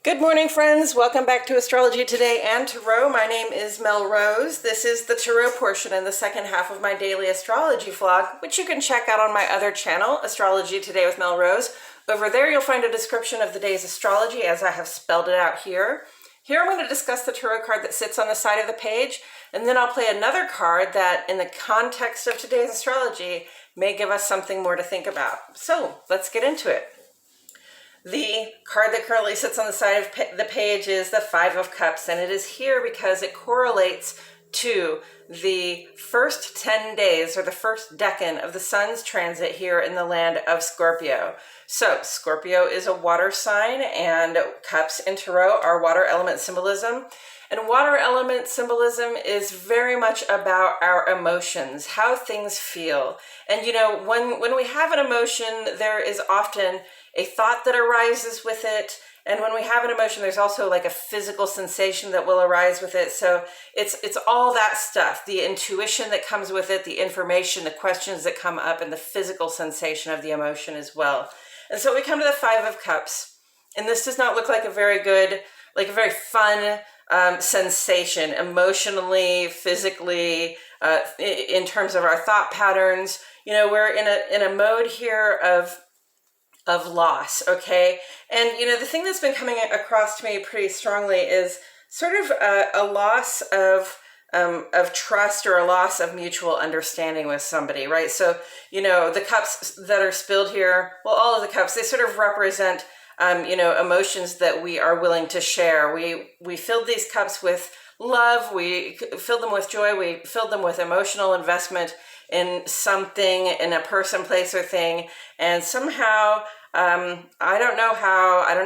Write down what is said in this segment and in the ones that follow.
Good morning, friends. Welcome back to Astrology Today and Tarot. My name is Mel Rose. This is the Tarot portion in the second half of my daily astrology vlog, which you can check out on my other channel, Astrology Today with Mel Rose. Over there, you'll find a description of the day's astrology as I have spelled it out here. Here, I'm going to discuss the tarot card that sits on the side of the page, and then I'll play another card that, in the context of today's astrology, may give us something more to think about. So, let's get into it. The card that currently sits on the side of the page is the Five of Cups, and it is here because it correlates to the first 10 days or the first decan of the sun's transit here in the land of Scorpio. So Scorpio is a water sign, and cups in tarot are water element symbolism. And water element symbolism is very much about our emotions, how things feel. And you know, when we have an emotion, there is often a thought that arises with it. And when we have an emotion, there's also like a physical sensation that will arise with it. So it's all that stuff, the intuition that comes with it, the information, the questions that come up, and the physical sensation of the emotion as well. And so we come to the Five of Cups. And this does not look like a very good, like a very fun sensation emotionally, physically, in terms of our thought patterns. You know, we're in a mode here of loss, okay? And you know, the thing that's been coming across to me pretty strongly is sort of a loss of trust, or a loss of mutual understanding with somebody, right? So, you know, the cups that are spilled here, well, all of the cups, they sort of represent you know, emotions that we are willing to share. We filled these cups with love, we filled them with joy, we filled them with emotional investment in something, in a person, place, or thing, and somehow, I don't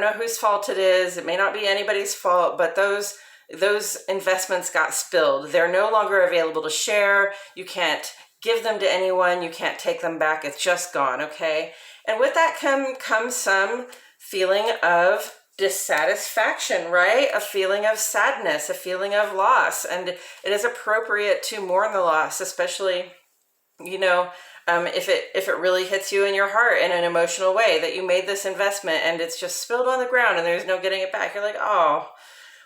know whose fault it is, it may not be anybody's fault, but those investments got spilled. They're no longer available to share. You can't give them to anyone, you can't take them back, it's just gone, okay? And with that comes some feeling of dissatisfaction, right? A feeling of sadness, a feeling of loss. And it is appropriate to mourn the loss, especially, you know, if it really hits you in your heart in an emotional way, that you made this investment and it's just spilled on the ground and there's no getting it back. You're like, oh,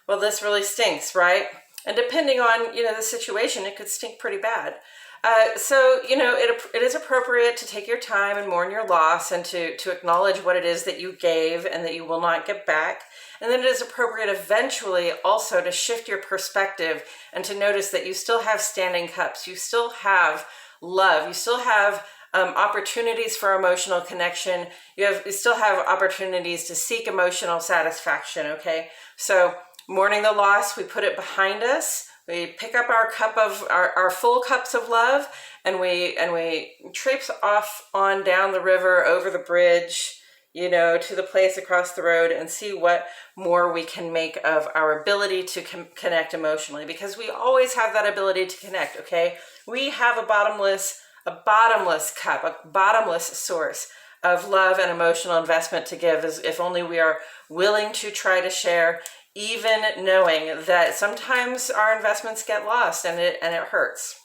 well, this really stinks, right? And depending on, you know, the situation, it could stink pretty bad. So, you know, it is appropriate to take your time and mourn your loss, and to acknowledge what it is that you gave and that you will not get back. And then it is appropriate eventually also to shift your perspective and to notice that you still have standing cups. You still have love. You still have opportunities for emotional connection. You still have opportunities to seek emotional satisfaction, okay? So mourning the loss, we put it behind us. We pick up our cup of our full cups of love, and we traipse off on down the river, over the bridge, you know, to the place across the road, and see what more we can make of our ability to connect emotionally, because we always have that ability to connect, okay? We have a bottomless cup, a bottomless source of love and emotional investment to give, if only we are willing to try to share, even knowing that sometimes our investments get lost and it hurts.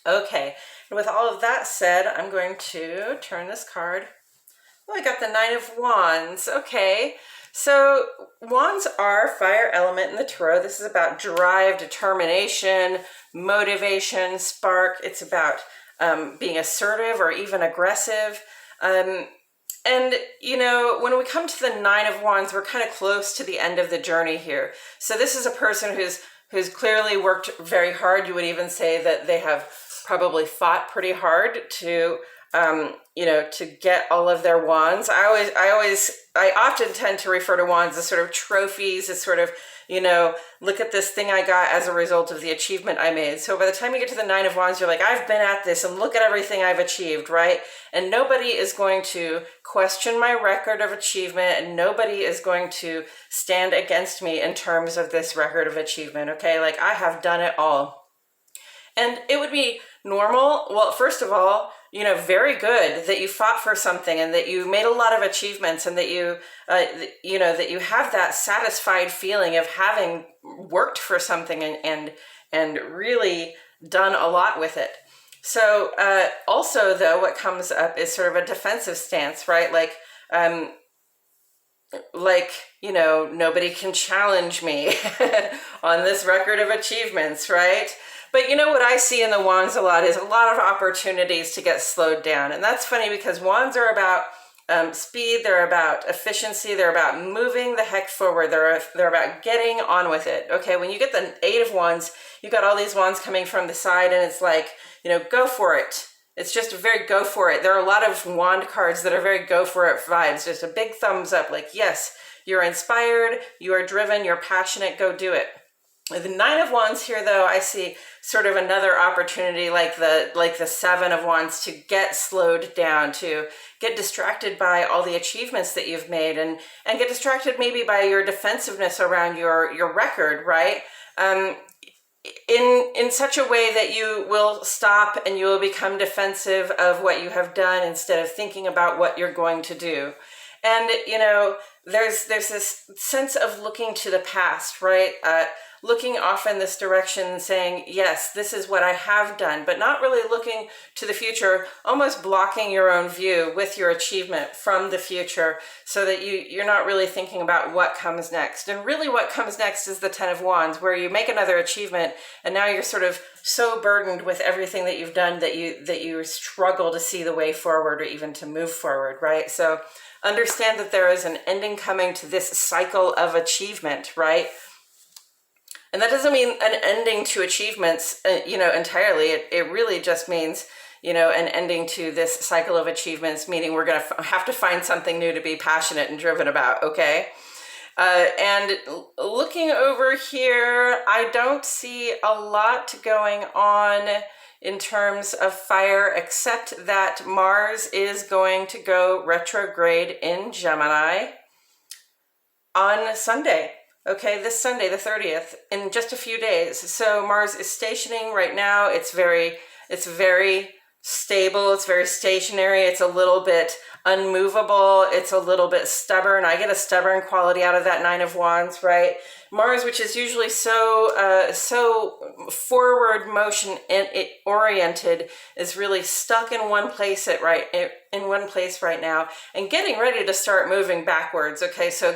Okay, and with all of that said, I'm going to turn this card. Oh, I got the Nine of Wands. Okay, so wands are fire element in the tarot. This is about drive, determination, motivation, spark. It's about being assertive or even aggressive. And, you know, when we come to the Nine of Wands, we're kind of close to the end of the journey here. So this is a person who's clearly worked very hard. You would even say that they have probably fought pretty hard to, you know, to get all of their wands. I often tend to refer to wands as sort of trophies, as sort of, you know, look at this thing I got as a result of the achievement I made. So by the time you get to the Nine of Wands, you're like, I've been at this and look at everything I've achieved, right? And nobody is going to question my record of achievement, and nobody is going to stand against me in terms of this record of achievement, okay? Like, I have done it all. And it would be normal, well, first of all, you know, very good that you fought for something and that you made a lot of achievements, and that you, you know, that you have that satisfied feeling of having worked for something and really done a lot with it. So also, though, what comes up is sort of a defensive stance, right? Like, like, you know, nobody can challenge me on this record of achievements, right? But you know what I see in the wands a lot is a lot of opportunities to get slowed down. And that's funny because wands are about speed, they're about efficiency, they're about moving the heck forward, they're about getting on with it. Okay, when you get the Eight of Wands, you got all these wands coming from the side and it's like, you know, go for it. It's just a very go for it. There are a lot of wand cards that are very go for it vibes. Just a big thumbs up, like, yes, you're inspired, you are driven, you're passionate, go do it. The Nine of Wands here, though, I see sort of another opportunity like the Seven of Wands to get slowed down, to get distracted by all the achievements that you've made and get distracted maybe by your defensiveness around your record, right? In such a way that you will stop and you will become defensive of what you have done instead of thinking about what you're going to do. And, you know, there's this sense of looking to the past, right? Looking off in this direction and saying, yes, this is what I have done, but not really looking to the future, almost blocking your own view with your achievement from the future so that you're not really thinking about what comes next. And really what comes next is the Ten of Wands, where you make another achievement and now you're sort of so burdened with everything that you've done that you struggle to see the way forward or even to move forward, right? So understand that there is an ending coming to this cycle of achievement, right? And that doesn't mean an ending to achievements, you know, entirely. It really just means, you know, an ending to this cycle of achievements, meaning we're going to have to find something new to be passionate and driven about, okay? And looking over here, I don't see a lot going on in terms of fire, except that Mars is going to go retrograde in Gemini on Sunday. Okay, this Sunday, the 30th, in just a few days. So Mars is stationing right now. It's very stable. It's very stationary. It's a little bit unmovable. It's a little bit stubborn. I get a stubborn quality out of that Nine of Wands, right? Mars, which is usually so forward motion oriented, is really stuck in one place right now and getting ready to start moving backwards. Okay, so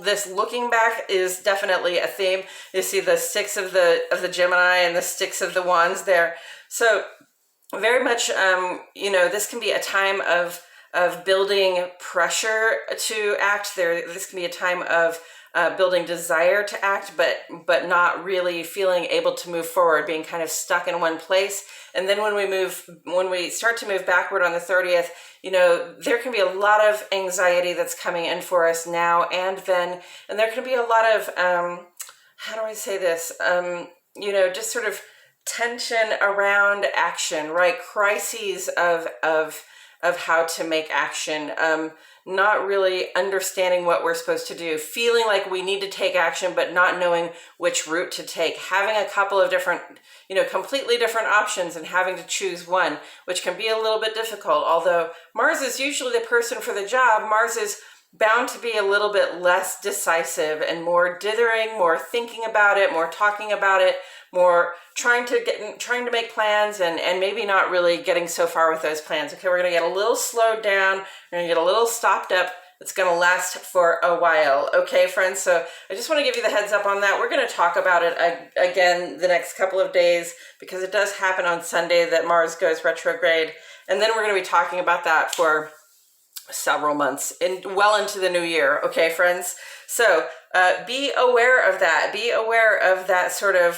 this looking back is definitely a theme. You see the Six of the Gemini and the Six of the Wands there. So very much, you know, this can be a time of building pressure to act. This can be a time of building desire to act, but not really feeling able to move forward, being kind of stuck in one place. And then when we start to move backward on the 30th, you know, there can be a lot of anxiety that's coming in for us now and then, and there can be a lot of, how do I say this? You know, just sort of tension around action, right? Crises of how to make action, not really understanding what we're supposed to do, feeling like we need to take action, but not knowing which route to take, having a couple of different, you know, completely different options and having to choose one, which can be a little bit difficult. Although Mars is usually the person for the job, Mars is bound to be a little bit less decisive and more dithering, more thinking about it, more talking about it, more trying to make plans and maybe not really getting so far with those plans. Okay, we're going to get a little slowed down. We're going to get a little stopped up. It's going to last for a while. Okay, friends, so I just want to give you the heads up on that. We're going to talk about it again the next couple of days because it does happen on Sunday that Mars goes retrograde. And then we're going to be talking about that for several months well into the new year. Okay, friends. So be aware of that. Be aware of that sort of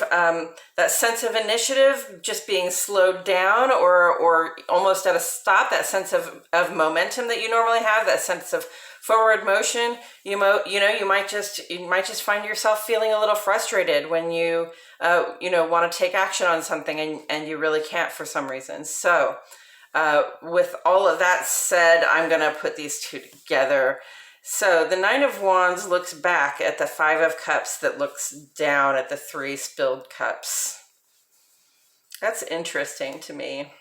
that sense of initiative just being slowed down or almost at a stop. That sense of momentum that you normally have. That sense of forward motion. You might just find yourself feeling a little frustrated when you want to take action on something and you really can't for some reason. So with all of that said, I'm going to put these two together. So the Nine of Wands looks back at the Five of Cups that looks down at the Three Spilled Cups. That's interesting to me.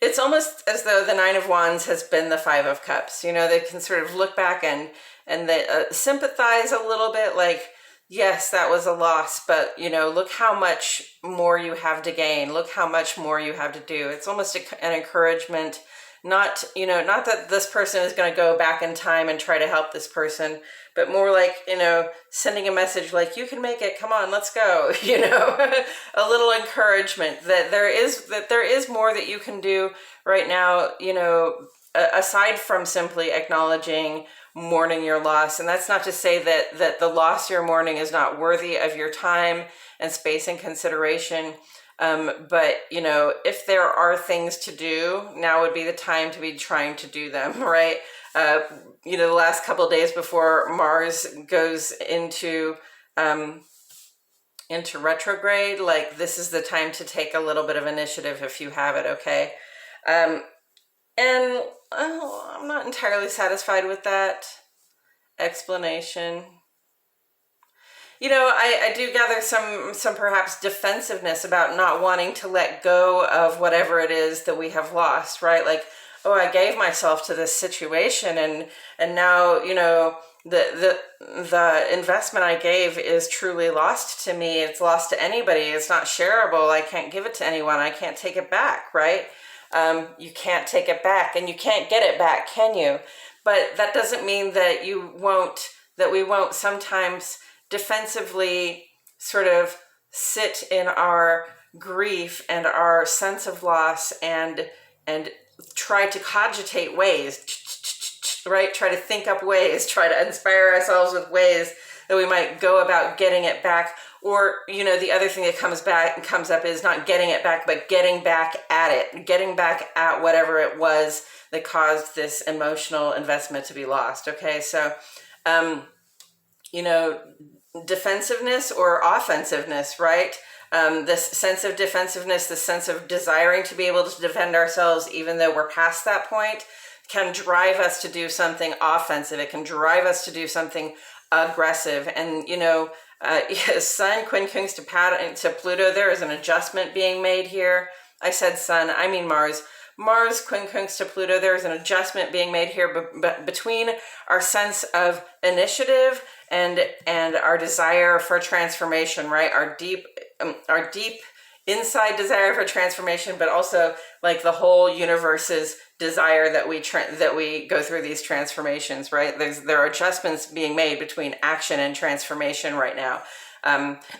It's almost as though the Nine of Wands has been the Five of Cups. You know, they can sort of look back and they sympathize a little bit, like, yes, that was a loss, but, you know, look how much more you have to gain. Look how much more you have to do. It's almost an encouragement Not, you know, not that this person is going to go back in time and try to help this person, but more like, you know, sending a message like, you can make it, come on, let's go, you know, a little encouragement that there is more that you can do right now, you know, aside from simply acknowledging, mourning your loss. And that's not to say that the loss you're mourning is not worthy of your time and space and consideration. But, you know, if there are things to do, now would be the time to be trying to do them, right? You know, the last couple of days before Mars goes into retrograde, like, this is the time to take a little bit of initiative if you have it, okay? And I'm not entirely satisfied with that explanation. You know, I do gather some perhaps defensiveness about not wanting to let go of whatever it is that we have lost, right? Like, oh, I gave myself to this situation, and now, you know, the investment I gave is truly lost to me. It's lost to anybody. It's not shareable. I can't give it to anyone. I can't take it back, right? You can't take it back, and you can't get it back, can you? But that doesn't mean that we won't sometimes defensively sort of sit in our grief and our sense of loss and try to cogitate ways, right? Try to think up ways, try to inspire ourselves with ways that we might go about getting it back. Or, you know, the other thing that comes up is not getting it back, but getting back at it, getting back at whatever it was that caused this emotional investment to be lost. Okay, so, you know, defensiveness or offensiveness, right? This sense of defensiveness, the sense of desiring to be able to defend ourselves, even though we're past that point, can drive us to do something offensive. It can drive us to do something aggressive. And, you know, Sun quincunx to Pluto, there is an adjustment being made here. I said Sun, I mean Mars. Mars quincunx to Pluto, there is an adjustment being made here between our sense of initiative and our desire for transformation, right? Our deep inside desire for transformation, but also like the whole universe's desire that we go through these transformations, right? There are adjustments being made between action and transformation right now,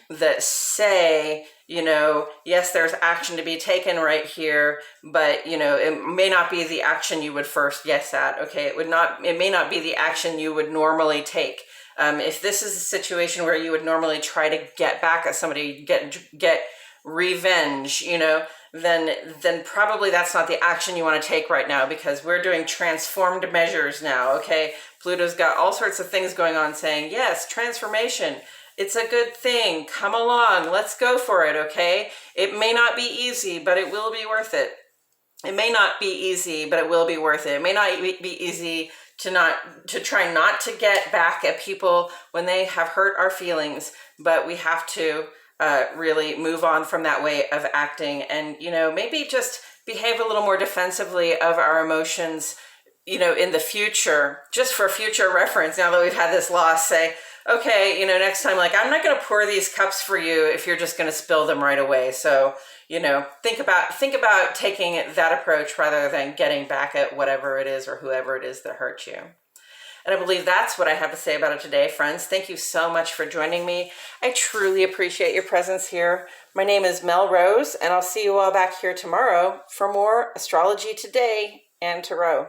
that say, you know, yes, there's action to be taken right here, but, you know, it may not be the action you would first guess at. Okay, it may not be the action you would normally take. If this is a situation where you would normally try to get back at somebody, get revenge, you know, then probably that's not the action you want to take right now, because we're doing transformed measures now, okay? Pluto's got all sorts of things going on saying, yes, transformation, it's a good thing, come along, let's go for it, okay? It may not be easy, but it will be worth it. It may not be easy, but it will be worth it. It may not be easy to try not to get back at people when they have hurt our feelings, but we have to really move on from that way of acting, and, you know, maybe just behave a little more defensively of our emotions, you know, in the future, just for future reference. Now that we've had this loss, say, okay, you know, next time, like, I'm not going to pour these cups for you if you're just going to spill them right away. So, you know, think about taking that approach rather than getting back at whatever it is or whoever it is that hurt you. And I believe that's what I have to say about it today, friends. Thank you so much for joining me. I truly appreciate your presence here. My name is Mel Rose, and I'll see you all back here tomorrow for more Astrology Today and Tarot.